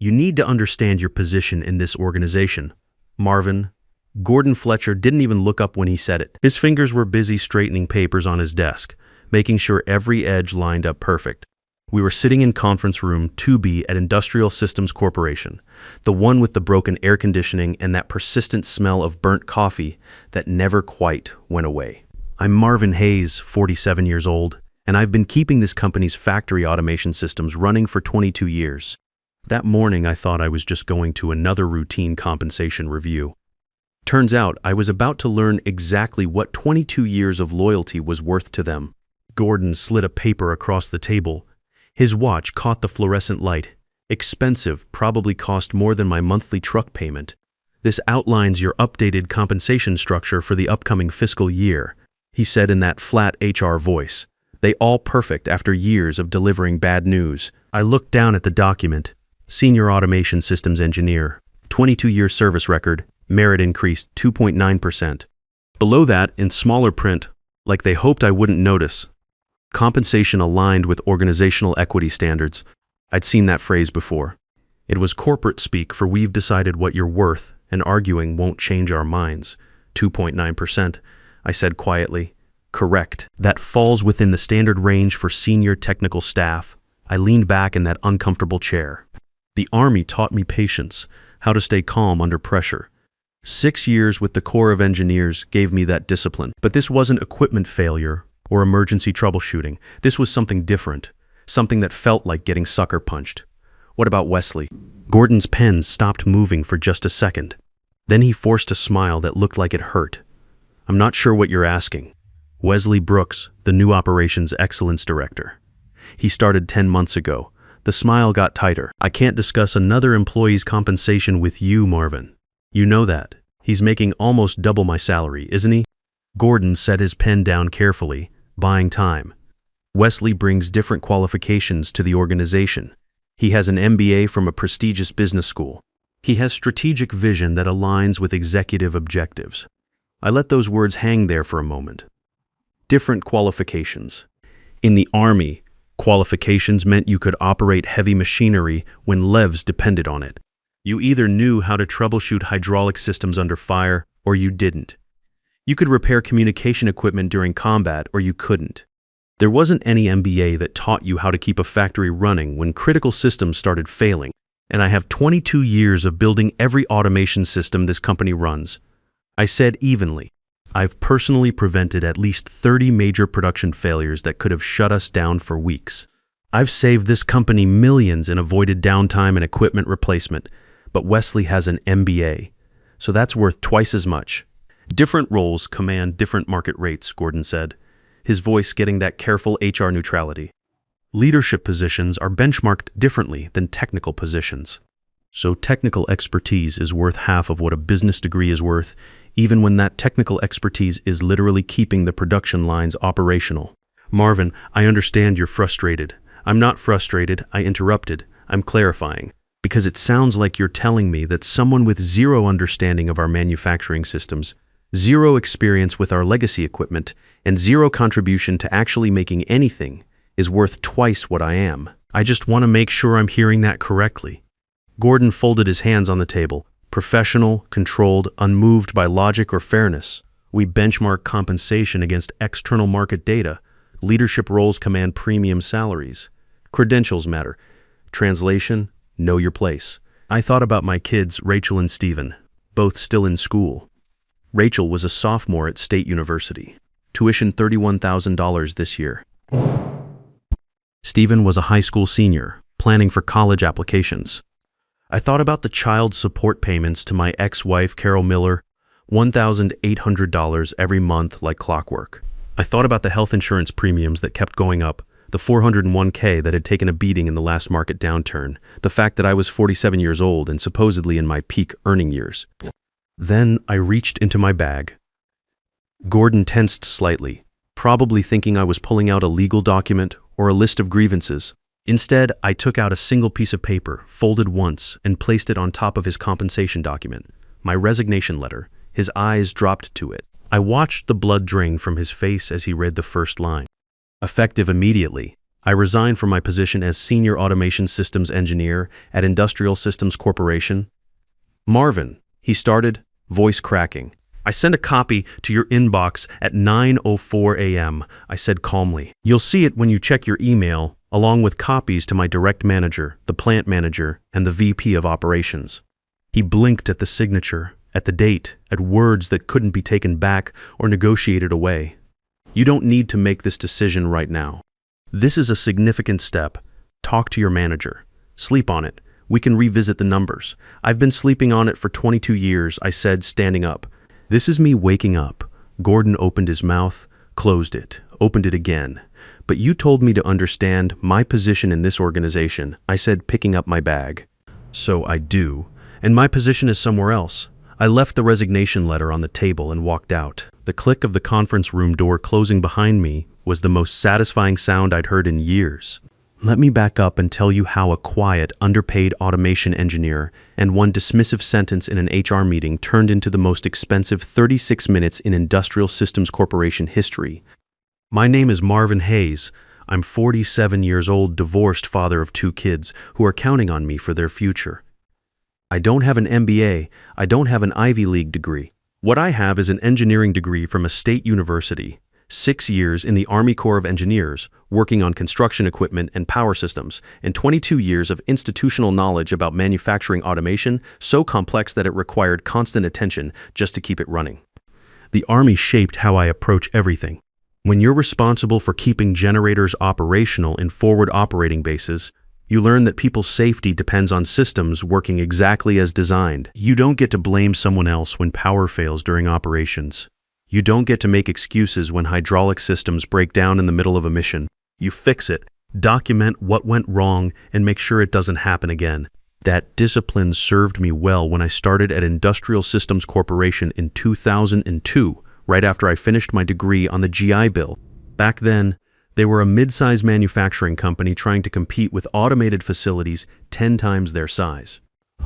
You need to understand your position in this organization. Marvin. Gordon Fletcher didn't even look up when he said it. His fingers were busy straightening papers on his desk, making sure every edge lined up perfect. We were sitting in conference room 2B at Industrial Systems Corporation, the one with the broken air conditioning and that persistent smell of burnt coffee that never quite went away. I'm Marvin Hayes, 47 years old, and I've been keeping this company's factory automation systems running for 22 years. That morning, I thought I was just going to another routine compensation review. Turns out I was about to learn exactly what 22 years of loyalty was worth to them. Gordon slid a paper across the table. His watch caught the fluorescent light. Expensive, probably cost more than my monthly truck payment. This outlines your updated compensation structure for the upcoming fiscal year, he said in that flat HR voice. They all perfect after years of delivering bad news. I looked down at the document. Senior Automation Systems Engineer, 22-year service record, merit increased 2.9%. Below that, in smaller print, like they hoped I wouldn't notice, compensation aligned with organizational equity standards. I'd seen that phrase before. It was corporate speak for we've decided what you're worth and arguing won't change our minds. 2.9%, I said quietly. Correct. That falls within the standard range for senior technical staff. I leaned back in that uncomfortable chair. The Army taught me patience, how to stay calm under pressure. 6 years with the Corps of Engineers gave me that discipline. But this wasn't equipment failure or emergency troubleshooting. This was something different, something that felt like getting sucker punched. What about Wesley? Gordon's pen stopped moving for just a second. Then he forced a smile that looked like it hurt. I'm not sure what you're asking. Wesley Brooks, the new Operations Excellence Director. He started 10 months ago. The smile got tighter. I can't discuss another employee's compensation with you, Marvin. You know that. He's making almost double my salary, isn't he? Gordon set his pen down carefully, buying time. Wesley brings different qualifications to the organization. He has an MBA from a prestigious business school. He has strategic vision that aligns with executive objectives. I let those words hang there for a moment. Different qualifications. In the Army, qualifications meant you could operate heavy machinery when levs depended on it. You either knew how to troubleshoot hydraulic systems under fire, or you didn't. You could repair communication equipment during combat, or you couldn't. There wasn't any MBA that taught you how to keep a factory running when critical systems started failing, and I have 22 years of building every automation system this company runs. I said evenly. I've personally prevented at least 30 major production failures that could have shut us down for weeks. I've saved this company millions in avoided downtime and equipment replacement, but Wesley has an MBA, so that's worth twice as much. Different roles command different market rates, Gordon said, his voice getting that careful HR neutrality. Leadership positions are benchmarked differently than technical positions. So technical expertise is worth half of what a business degree is worth, even when that technical expertise is literally keeping the production lines operational. Marvin, I understand you're frustrated. I'm not frustrated, I interrupted. I'm clarifying. Because it sounds like you're telling me that someone with zero understanding of our manufacturing systems, zero experience with our legacy equipment, and zero contribution to actually making anything is worth twice what I am. I just want to make sure I'm hearing that correctly. Gordon folded his hands on the table. Professional, controlled, unmoved by logic or fairness. We benchmark compensation against external market data. Leadership roles command premium salaries. Credentials matter. Translation, know your place. I thought about my kids, Rachel and Stephen, both still in school. Rachel was a sophomore at State University. Tuition $31,000 this year. Stephen was a high school senior, planning for college applications. I thought about the child support payments to my ex-wife, Carol Miller, $1,800 every month like clockwork. I thought about the health insurance premiums that kept going up, the 401k that had taken a beating in the last market downturn, the fact that I was 47 years old and supposedly in my peak earning years. Then I reached into my bag. Gordon tensed slightly, probably thinking I was pulling out a legal document or a list of grievances. Instead, I took out a single piece of paper, folded once, and placed it on top of his compensation document, my resignation letter. His eyes dropped to it. I watched the blood drain from his face as he read the first line. Effective immediately, I resigned from my position as Senior Automation Systems Engineer at Industrial Systems Corporation. Marvin, he started, voice cracking. I sent a copy to your inbox at 9:04 a.m., I said calmly. You'll see it when you check your email, along with copies to my direct manager, the plant manager, and the VP of operations. He blinked at the signature, at the date, at words that couldn't be taken back or negotiated away. You don't need to make this decision right now. This is a significant step. Talk to your manager. Sleep on it. We can revisit the numbers. I've been sleeping on it for 22 years, I said, standing up. This is me waking up. Gordon opened his mouth, closed it, opened it again. But you told me to understand my position in this organization, I said, picking up my bag. So I do. And my position is somewhere else. I left the resignation letter on the table and walked out. The click of the conference room door closing behind me was the most satisfying sound I'd heard in years. Let me back up and tell you how a quiet, underpaid automation engineer and one dismissive sentence in an HR meeting turned into the most expensive 36 minutes in Industrial Systems Corporation history. My name is Marvin Hayes. I'm 47 years old, divorced father of 2 kids who are counting on me for their future. I don't have an MBA. I don't have an Ivy League degree. What I have is an engineering degree from a state university. 6 years in the Army Corps of Engineers, working on construction equipment and power systems, and 22 years of institutional knowledge about manufacturing automation so complex that it required constant attention just to keep it running. The Army shaped how I approach everything. When you're responsible for keeping generators operational in forward operating bases, you learn that people's safety depends on systems working exactly as designed. You don't get to blame someone else when power fails during operations. You don't get to make excuses when hydraulic systems break down in the middle of a mission. You fix it, document what went wrong, and make sure it doesn't happen again. That discipline served me well when I started at Industrial Systems Corporation in 2002, right after I finished my degree on the GI Bill. Back then, they were a mid-size manufacturing company trying to compete with automated facilities 10 times their size.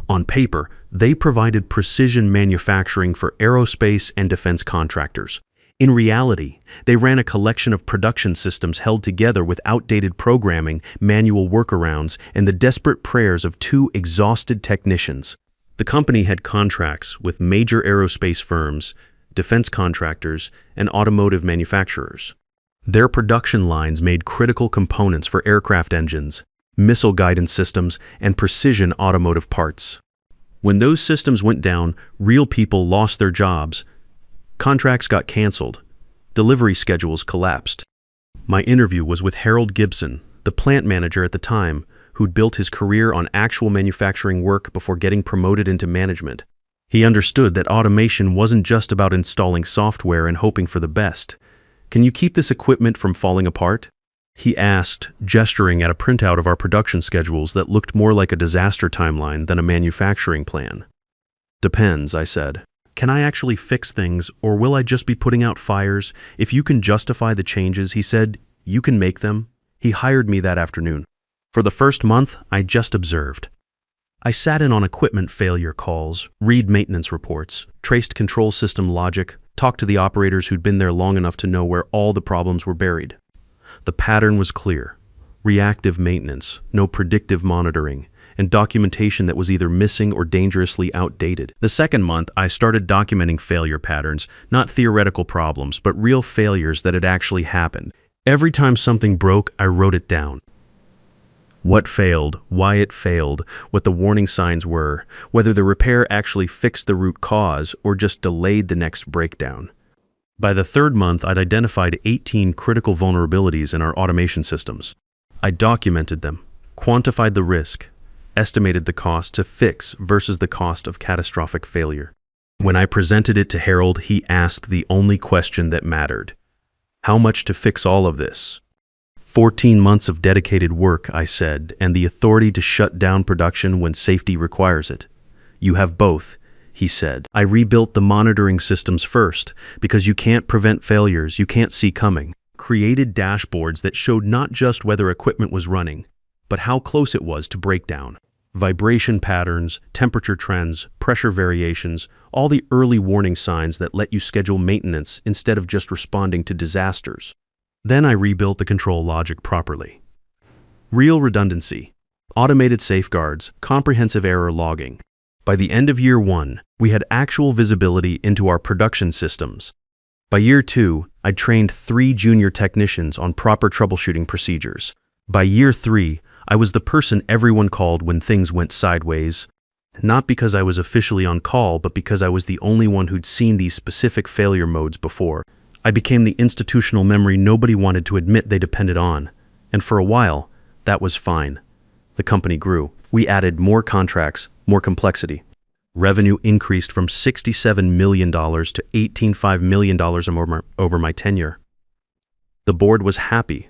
On paper, they provided precision manufacturing for aerospace and defense contractors. In reality, they ran a collection of production systems held together with outdated programming, manual workarounds, and the desperate prayers of 2 exhausted technicians. The company had contracts with major aerospace firms, defense contractors, and automotive manufacturers. Their production lines made critical components for aircraft engines, missile guidance systems, and precision automotive parts. When those systems went down, real people lost their jobs. Contracts got canceled. Delivery schedules collapsed. My interview was with Harold Gibson, the plant manager at the time, who'd built his career on actual manufacturing work before getting promoted into management. He understood that automation wasn't just about installing software and hoping for the best. Can you keep this equipment from falling apart? He asked, gesturing at a printout of our production schedules that looked more like a disaster timeline than a manufacturing plan. Depends, I said. Can I actually fix things, or will I just be putting out fires? If you can justify the changes, he said, you can make them. He hired me that afternoon. For the first month, I just observed. I sat in on equipment failure calls, read maintenance reports, traced control system logic, talked to the operators who'd been there long enough to know where all the problems were buried. The pattern was clear. Reactive maintenance, no predictive monitoring, and documentation that was either missing or dangerously outdated. The second month, I started documenting failure patterns, not theoretical problems, but real failures that had actually happened. Every time something broke, I wrote it down. What failed, why it failed, what the warning signs were, whether the repair actually fixed the root cause or just delayed the next breakdown. By the third month, I'd identified 18 critical vulnerabilities in our automation systems. I documented them, quantified the risk, estimated the cost to fix versus the cost of catastrophic failure. When I presented it to Harold, he asked the only question that mattered. How much to fix all of this? 14 months of dedicated work, I said, and the authority to shut down production when safety requires it. You have both, he said. I rebuilt the monitoring systems first, because you can't prevent failures you can't see coming. Created dashboards that showed not just whether equipment was running, but how close it was to breakdown. Vibration patterns, temperature trends, pressure variations, all the early warning signs that let you schedule maintenance instead of just responding to disasters. Then I rebuilt the control logic properly. Real redundancy, automated safeguards, comprehensive error logging. By the end of year 1, we had actual visibility into our production systems. By year 2, I'd trained 3 junior technicians on proper troubleshooting procedures. By year 3, I was the person everyone called when things went sideways. Not because I was officially on call, but because I was the only one who'd seen these specific failure modes before. I became the institutional memory nobody wanted to admit they depended on. And for a while, that was fine. The company grew. We added more contracts, more complexity. Revenue increased from $67 million to $18.5 million over my tenure. The board was happy.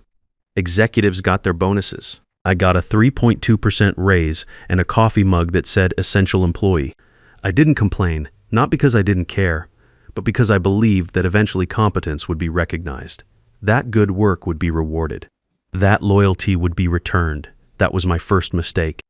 Executives got their bonuses. I got a 3.2% raise and a coffee mug that said Essential Employee. I didn't complain, not because I didn't care, but because I believed that eventually competence would be recognized. That good work would be rewarded. That loyalty would be returned. That was my first mistake.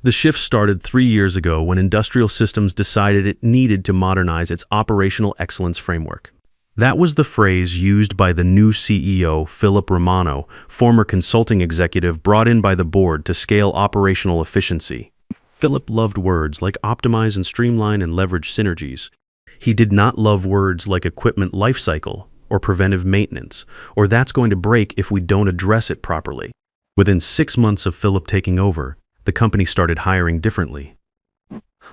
The shift started 3 years ago when Industrial Systems decided it needed to modernize its operational excellence framework. That was the phrase used by the new CEO, Philip Romano, former consulting executive brought in by the board to scale operational efficiency. Philip loved words like optimize and streamline and leverage synergies. He did not love words like equipment lifecycle or preventive maintenance, or that's going to break if we don't address it properly. Within 6 months of Philip taking over, the company started hiring differently.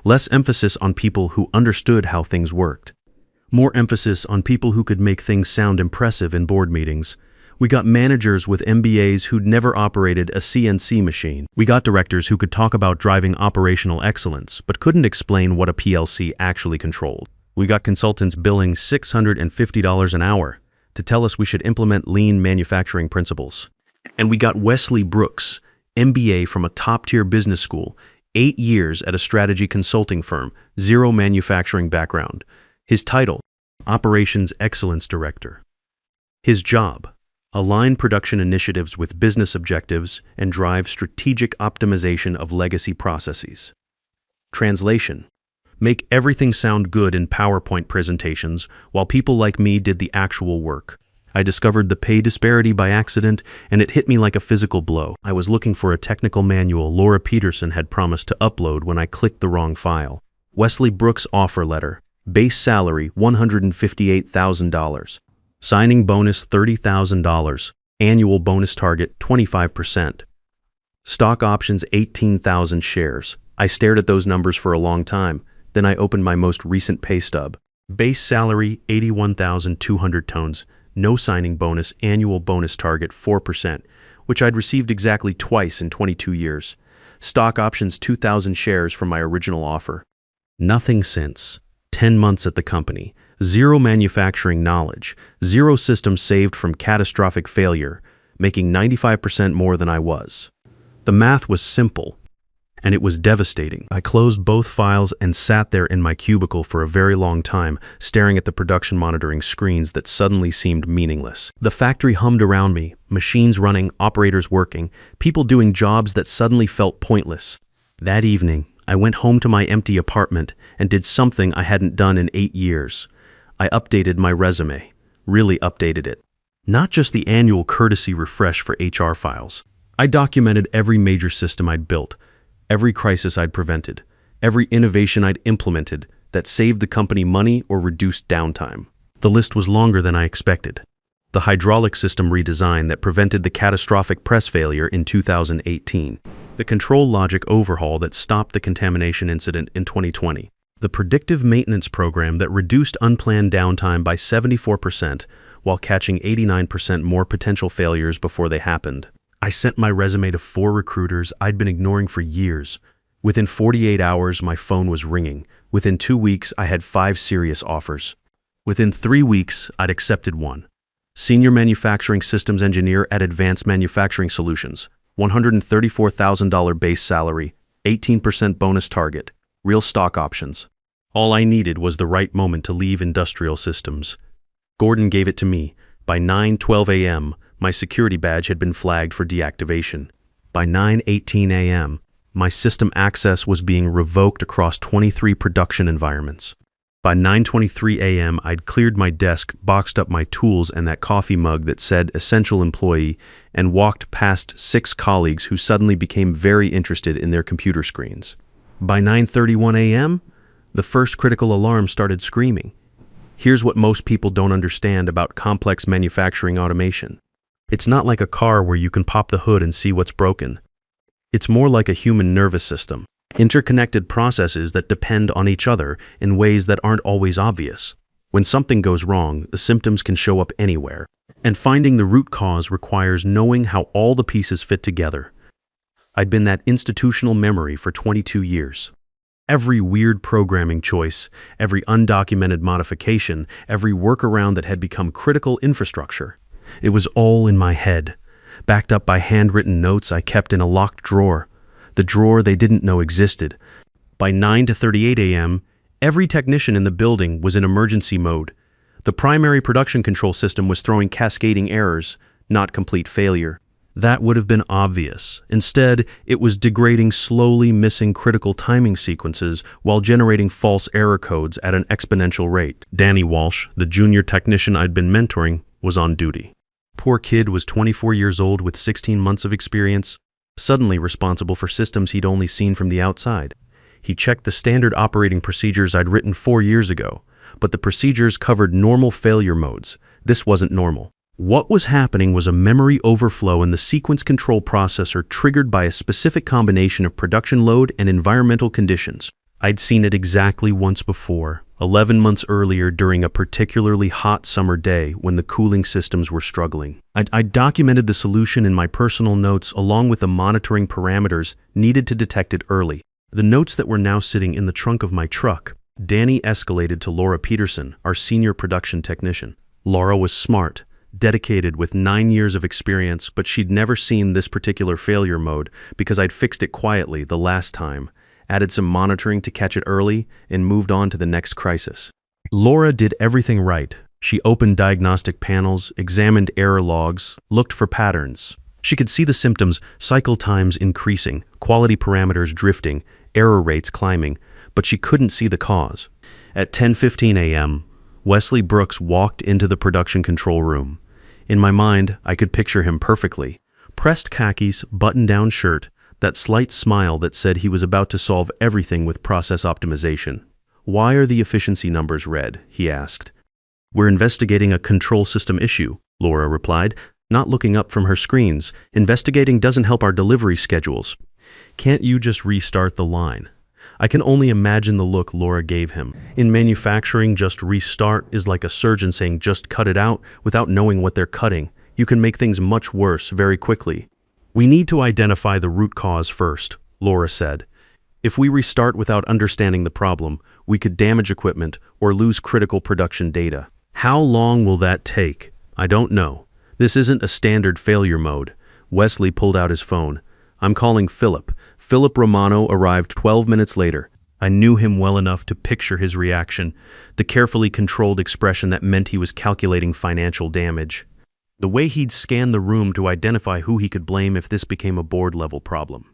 Less emphasis on people who understood how things worked. More emphasis on people who could make things sound impressive in board meetings. We got managers with MBAs who'd never operated a CNC machine. We got directors who could talk about driving operational excellence, but couldn't explain what a PLC actually controlled. We got consultants billing $650 an hour to tell us we should implement lean manufacturing principles. And we got Wesley Brooks, MBA from a top-tier business school, 8 years at a strategy consulting firm, 0 manufacturing background. His title, Operations Excellence Director. His job, align production initiatives with business objectives and drive strategic optimization of legacy processes. Translation, make everything sound good in PowerPoint presentations while people like me did the actual work. I discovered the pay disparity by accident, and it hit me like a physical blow. I was looking for a technical manual Laura Peterson had promised to upload when I clicked the wrong file. Wesley Brooks' offer letter. Base salary $158,000. Signing bonus $30,000. Annual bonus target 25%. Stock options 18,000 shares. I stared at those numbers for a long time. Then I opened my most recent pay stub. Base salary 81,200 tones. No signing bonus, annual bonus target 4%, which I'd received exactly twice in 22 years. Stock options 2,000 shares from my original offer. Nothing since. 10 months at the company, 0 manufacturing knowledge, 0 systems saved from catastrophic failure, making 95% more than I was. The math was simple, and it was devastating. I closed both files and sat there in my cubicle for a very long time, staring at the production monitoring screens that suddenly seemed meaningless. The factory hummed around me, machines running, operators working, people doing jobs that suddenly felt pointless. That evening, I went home to my empty apartment and did something I hadn't done in 8 years. I updated my resume, really updated it. Not just the annual courtesy refresh for HR files. I documented every major system I'd built, every crisis I'd prevented, every innovation I'd implemented that saved the company money or reduced downtime. The list was longer than I expected. The hydraulic system redesign that prevented the catastrophic press failure in 2018. The control logic overhaul that stopped the contamination incident in 2020. The predictive maintenance program that reduced unplanned downtime by 74% while catching 89% more potential failures before they happened. I sent my resume to 4 recruiters I'd been ignoring for years. Within 48 hours, my phone was ringing. Within 2 weeks, I had 5 serious offers. Within 3 weeks, I'd accepted one. Senior Manufacturing Systems Engineer at Advanced Manufacturing Solutions. $134,000 base salary, 18% bonus target, real stock options. All I needed was the right moment to leave Industrial Systems. Gordon gave it to me. By 9:12 a.m., my security badge had been flagged for deactivation. By 9:18 a.m., my system access was being revoked across 23 production environments. By 9:23 a.m., I'd cleared my desk, boxed up my tools and that coffee mug that said essential employee, and walked past 6 colleagues who suddenly became very interested in their computer screens. By 9:31 a.m., the first critical alarm started screaming. Here's what most people don't understand about complex manufacturing automation. It's not like a car where you can pop the hood and see what's broken. It's more like a human nervous system. Interconnected processes that depend on each other in ways that aren't always obvious. When something goes wrong, the symptoms can show up anywhere. And finding the root cause requires knowing how all the pieces fit together. I'd been that institutional memory for 22 years. Every weird programming choice, every undocumented modification, every workaround that had become critical infrastructure. It was all in my head, backed up by handwritten notes I kept in a locked drawer. The drawer they didn't know existed. By 9:38 a.m., every technician in the building was in emergency mode. The primary production control system was throwing cascading errors, not complete failure. That would have been obvious. Instead, it was degrading slowly, missing critical timing sequences while generating false error codes at an exponential rate. Danny Walsh, the junior technician I'd been mentoring, was on duty. Poor kid was 24 years old with 16 months of experience, suddenly responsible for systems he'd only seen from the outside. He checked the standard operating procedures I'd written 4 years ago, but the procedures covered normal failure modes. This wasn't normal. What was happening was a memory overflow in the sequence control processor triggered by a specific combination of production load and environmental conditions. I'd seen it exactly once before, 11 months earlier during a particularly hot summer day when the cooling systems were struggling. I documented the solution in my personal notes along with the monitoring parameters needed to detect it early. The notes that were now sitting in the trunk of my truck. Danny escalated to Laura Peterson, our senior production technician. Laura was smart, dedicated with 9 years of experience, but she'd never seen this particular failure mode because I'd fixed it quietly the last time, added some monitoring to catch it early, and moved on to the next crisis. Laura did everything right. She opened diagnostic panels, examined error logs, looked for patterns. She could see the symptoms, cycle times increasing, quality parameters drifting, error rates climbing, but she couldn't see the cause. At 10:15 a.m., Wesley Brooks walked into the production control room. In my mind, I could picture him perfectly. Pressed khakis, button-down shirt, that slight smile that said he was about to solve everything with process optimization. "Why are the efficiency numbers red?" he asked. "We're investigating a control system issue," Laura replied, not looking up from her screens. "Investigating doesn't help our delivery schedules." "Can't you just restart the line?" I can only imagine the look Laura gave him. In manufacturing, just restart is like a surgeon saying just cut it out without knowing what they're cutting. You can make things much worse very quickly. "We need to identify the root cause first," Laura said. "If we restart without understanding the problem, we could damage equipment or lose critical production data." "How long will that take?" "I don't know. This isn't a standard failure mode." Wesley pulled out his phone. "I'm calling Philip." Philip Romano arrived 12 minutes later. I knew him well enough to picture his reaction, the carefully controlled expression that meant he was calculating financial damage. The way he'd scan the room to identify who he could blame if this became a board-level problem.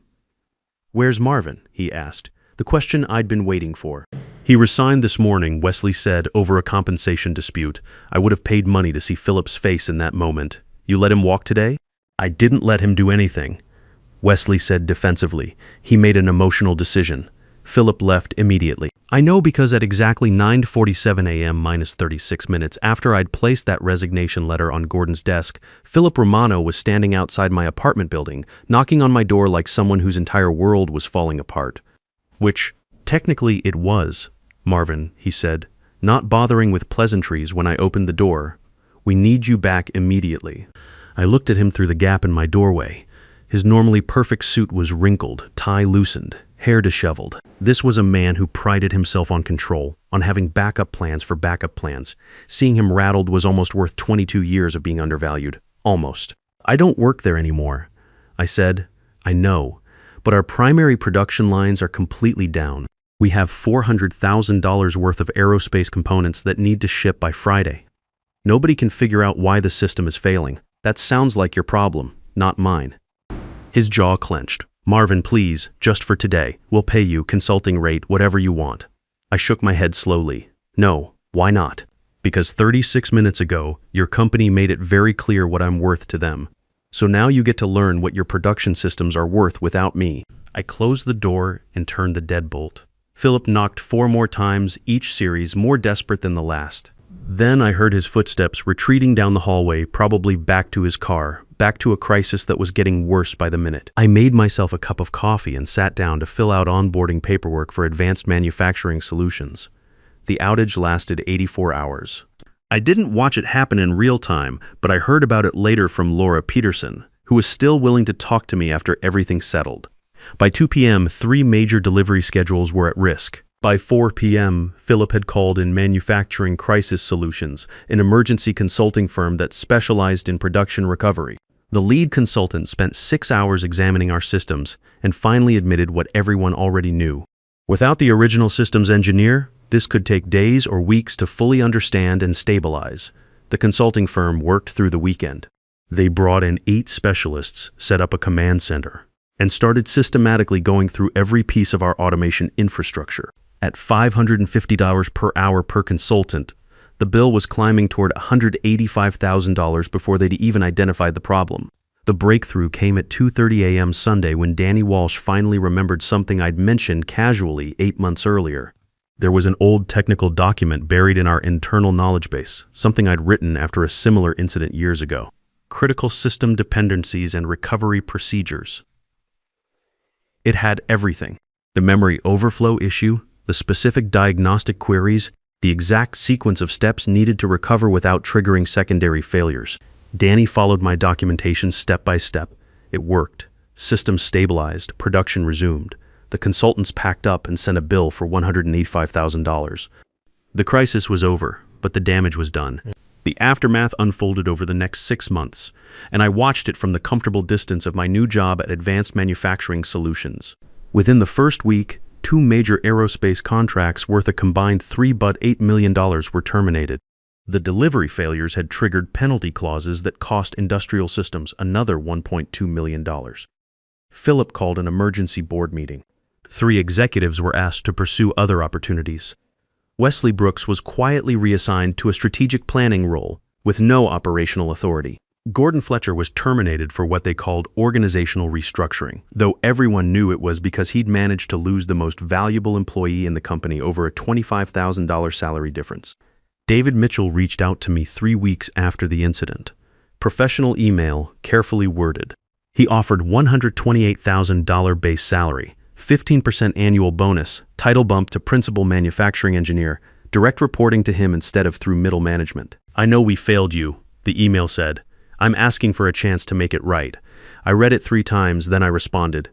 "Where's Marvin?" he asked, the question I'd been waiting for. "He resigned this morning," Wesley said, over a compensation dispute. I would have paid money to see Philip's face in that moment. "You let him walk today?" "I didn't let him do anything," Wesley said defensively. "He made an emotional decision." Philip left immediately. I know because at exactly 9:47 a.m. minus 36 minutes after I'd placed that resignation letter on Gordon's desk, Philip Romano was standing outside my apartment building, knocking on my door like someone whose entire world was falling apart. Which, technically it was. "Marvin," he said, not bothering with pleasantries when I opened the door. "We need you back immediately." I looked at him through the gap in my doorway. His normally perfect suit was wrinkled, tie loosened, hair disheveled. This was a man who prided himself on control, on having backup plans for backup plans. Seeing him rattled was almost worth 22 years of being undervalued. Almost. "I don't work there anymore," I said. "I know, but our primary production lines are completely down. We have $400,000 worth of aerospace components that need to ship by Friday. Nobody can figure out why the system is failing. That sounds like your problem, not mine." His jaw clenched. "Marvin, please, just for today. We'll pay you, consulting rate, whatever you want." I shook my head slowly. No, why not? Because 36 minutes ago, your company made it very clear what I'm worth to them. So now you get to learn what your production systems are worth without me. I closed the door and turned the deadbolt. Philip knocked 4 more times, each series more desperate than the last. Then I heard his footsteps retreating down the hallway, probably back to his car, back to a crisis that was getting worse by the minute. I made myself a cup of coffee and sat down to fill out onboarding paperwork for Advanced Manufacturing Solutions. The outage lasted 84 hours. I didn't watch it happen in real time, but I heard about it later from Laura Peterson, who was still willing to talk to me after everything settled. By 2 p.m., 3 major delivery schedules were at risk. By 4 p.m., Philip had called in Manufacturing Crisis Solutions, an emergency consulting firm that specialized in production recovery. The lead consultant spent 6 hours examining our systems and finally admitted what everyone already knew. Without the original systems engineer, this could take days or weeks to fully understand and stabilize. The consulting firm worked through the weekend. They brought in 8 specialists, set up a command center, and started systematically going through every piece of our automation infrastructure. At $550 per hour per consultant, the bill was climbing toward $185,000 before they'd even identified the problem. The breakthrough came at 2:30 a.m. Sunday when Danny Walsh finally remembered something I'd mentioned casually 8 months earlier. There was an old technical document buried in our internal knowledge base, something I'd written after a similar incident years ago. Critical system dependencies and recovery procedures. It had everything. The memory overflow issue, the specific diagnostic queries, the exact sequence of steps needed to recover without triggering secondary failures. Danny followed my documentation step by step. It worked. Systems stabilized, production resumed. The consultants packed up and sent a bill for $185,000. The crisis was over, but the damage was done. The aftermath unfolded over the next 6 months, and I watched it from the comfortable distance of my new job at Advanced Manufacturing Solutions. Within the first week, 2 major aerospace contracts worth a combined $3.8 million were terminated. The delivery failures had triggered penalty clauses that cost Industrial Systems another $1.2 million. Philip called an emergency board meeting. 3 executives were asked to pursue other opportunities. Wesley Brooks was quietly reassigned to a strategic planning role with no operational authority. Gordon Fletcher was terminated for what they called organizational restructuring, though everyone knew it was because he'd managed to lose the most valuable employee in the company over a $25,000 salary difference. David Mitchell reached out to me 3 weeks after the incident. Professional email, carefully worded. He offered $128,000 base salary, 15% annual bonus, title bump to principal manufacturing engineer, direct reporting to him instead of through middle management. "I know we failed you," the email said. "I'm asking for a chance to make it right." I read it 3 times, then I responded,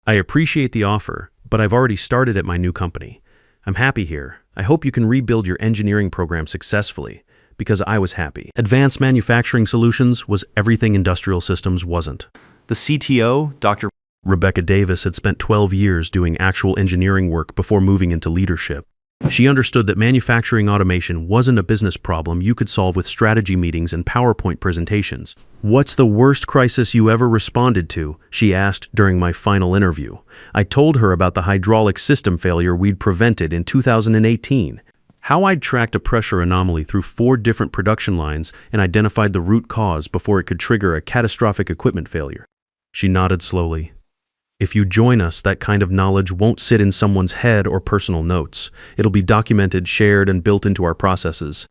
"I appreciate the offer, but I've already started at my new company. I'm happy here. I hope you can rebuild your engineering program successfully, because I was happy." Advanced Manufacturing Solutions was everything Industrial Systems wasn't. The CTO, Dr. Rebecca Davis, had spent 12 years doing actual engineering work before moving into leadership. She understood that manufacturing automation wasn't a business problem you could solve with strategy meetings and PowerPoint presentations. "What's the worst crisis you ever responded to?" she asked during my final interview. I told her about the hydraulic system failure we'd prevented in 2018, how I'd tracked a pressure anomaly through 4 different production lines and identified the root cause before it could trigger a catastrophic equipment failure. She nodded slowly. "If you join us, that kind of knowledge won't sit in someone's head or personal notes. It'll be documented, shared, and built into our processes.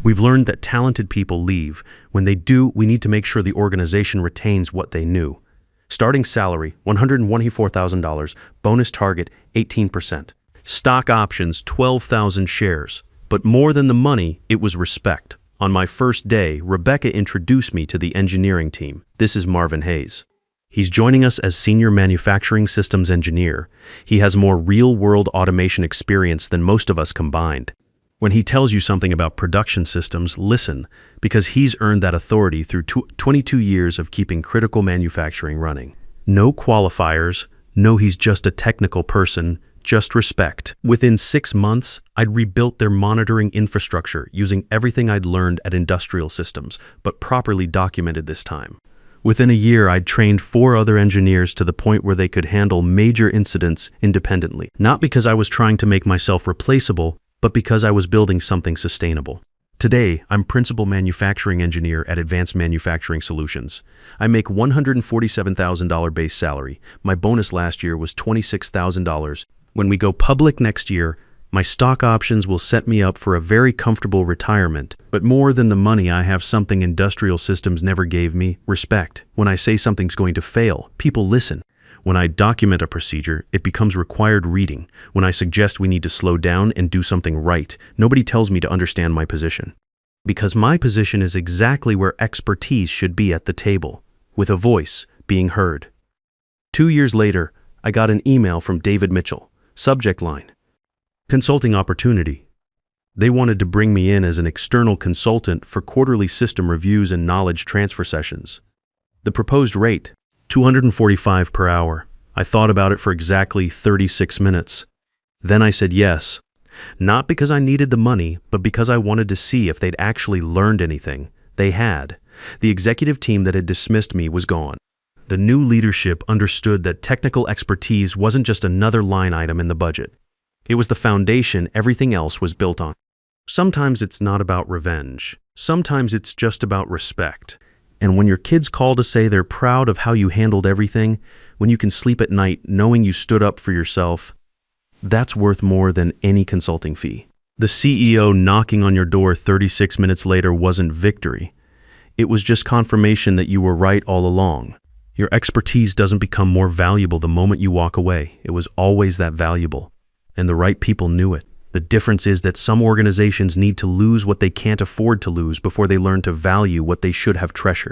We've learned that talented people leave. When they do, we need to make sure the organization retains what they knew. Starting salary, $124,000. Bonus target, 18%. Stock options, 12,000 shares. But more than the money, it was respect. On my first day, Rebecca introduced me to the engineering team. This is Marvin Hayes. He's joining us as Senior Manufacturing Systems Engineer. He has more real-world automation experience than most of us combined. When he tells you something about production systems, listen, because he's earned that authority through 22 years of keeping critical manufacturing running. No qualifiers, no he's just a technical person, just respect. Within 6 months, I'd rebuilt their monitoring infrastructure using everything I'd learned at Industrial Systems, but properly documented this time. Within a year, I'd trained 4 other engineers to the point where they could handle major incidents independently. Not because I was trying to make myself replaceable, but because I was building something sustainable. Today, I'm Principal Manufacturing Engineer at Advanced Manufacturing Solutions. I make $147,000 base salary. My bonus last year was $26,000. When we go public next year, my stock options will set me up for a very comfortable retirement. But more than the money, I have something industrial systems never gave me: respect. When I say something's going to fail, people listen. When I document a procedure, it becomes required reading. When I suggest we need to slow down and do something right, nobody tells me to understand my position. Because my position is exactly where expertise should be, at the table, with a voice, being heard. 2 years later, I got an email from David Mitchell. Subject line: consulting opportunity. They wanted to bring me in as an external consultant for quarterly system reviews and knowledge transfer sessions. The proposed rate: $245 per hour. I thought about it for exactly 36 minutes. Then I said yes. Not because I needed the money, but because I wanted to see if they'd actually learned anything. They had. The executive team that had dismissed me was gone. The new leadership understood that technical expertise wasn't just another line item in the budget. It was the foundation everything else was built on. Sometimes it's not about revenge. Sometimes it's just about respect. And when your kids call to say they're proud of how you handled everything, when you can sleep at night knowing you stood up for yourself, that's worth more than any consulting fee. The CEO knocking on your door 36 minutes later wasn't victory. It was just confirmation that you were right all along. Your expertise doesn't become more valuable the moment you walk away. It was always that valuable. And the right people knew it. The difference is that some organizations need to lose what they can't afford to lose before they learn to value what they should have treasured.